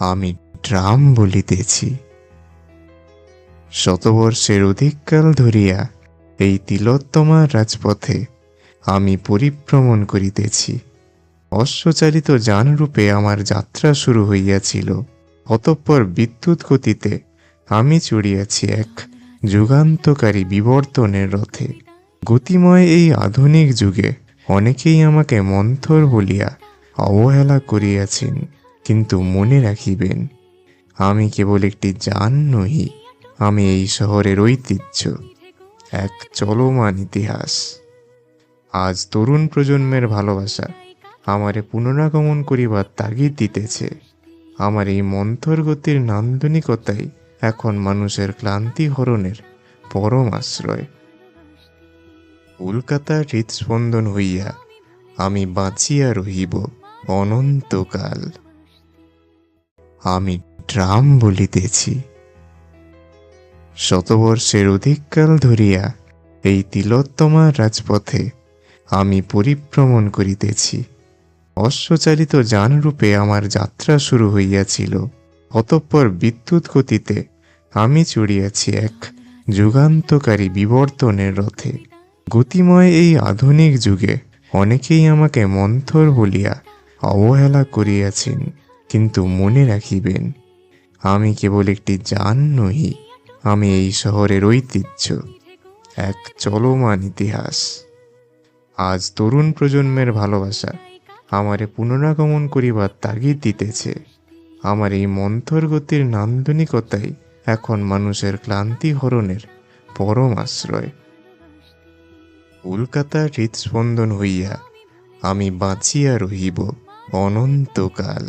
আমি ড্রাম বলিতেছি। শতবর্ষের অধিককাল ধরিয়া এই তিলোত্তমার রাজপথে আমি পরিভ্রমণ করিতেছি। অশ্বচালিত যানরূপে আমার যাত্রা শুরু হইয়াছিল। অতঃপর বিদ্যুৎ গতিতে আমি চড়িয়াছি এক যুগান্তকারী বিবর্তনের রথে। গতিময় এই আধুনিক যুগে অনেকেই আমাকে মন্থর বলিয়া অবহেলা করিয়াছেন, কিন্তু মনে রাখিবেন, আমি কেবল একটি যান নহি, আমি এই শহরের ঐতিহ্য, এক চলমান ইতিহাস। আজ তরুণ প্রজন্মের ভালোবাসা আমারে পুনরাগমন করিবার তাগিদ দিতেছে। আমার এই মন্থর গতির নান্দনিকতাই এখন মানুষের ক্লান্তি হরণের পরম আশ্রয়। কলকাতার হৃৎস্পন্দন হইয়া আমি বাঁচিয়া রহিব অনন্তকাল। আমি ড্রাম বলিতেছি। শতবর্ষের অধিককাল ধরিয়া এই তিলোত্তমার রাজপথে আমি পরিভ্রমণ করিতেছি। অশ্বচালিত যানরূপে আমার যাত্রা শুরু হইয়াছিল। অতঃপর বিদ্যুৎ গতিতে আমি চড়িয়াছি এক যুগান্তকারী বিবর্তনের রথে। গতিময় এই আধুনিক যুগে অনেকেই আমাকে মন্থর বলিয়া অবহেলা করিয়াছেন, কিন্তু মনে রাখিবেন, আমি কেবল একটি যান নহি, আমি এই শহরের ঐতিহ্য, এক চলমান ইতিহাস। আজ তরুণ প্রজন্মের ভালোবাসা আমারে পুনরাগমন করিবার তাগিদ দিতেছে। আমার এই মন্থর গতির নান্দনিকতাই এখন মানুষের ক্লান্তি হরণের পরম আশ্রয়। কলকাতার হৃৎস্পন্দন হইয়া আমি বাঁচিয়া রহিব অনন্তকাল।